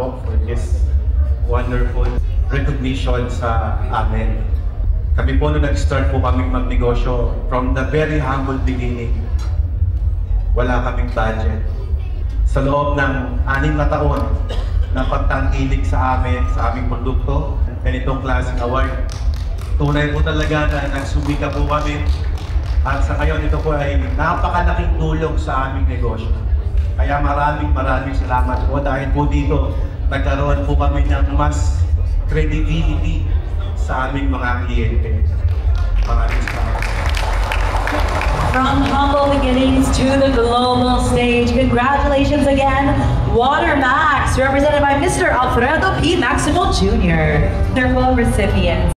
po for this wonderful recognition sa amin. Kami po nung nag-start po kaming magnegosyo from the very humble beginning. Wala kaming budget. Sa loob ng 6 na taon na pagtangkilik sa amin, sa aming produkto, ganitong klaseng award, tunay po talaga na nagsumika po kami. At sa ngayon, ito po ay napakalaking tulong sa aming negosyo. Kaya maraming salamat po dahil po dito nagkaroon po kami ng mas credibility sa aming mga kliyente. Maraming salamat. From humble beginnings to the global stage, congratulations again, Watermax, represented by Mr. Alfredo P. Maximo Jr. Wonderful recipients.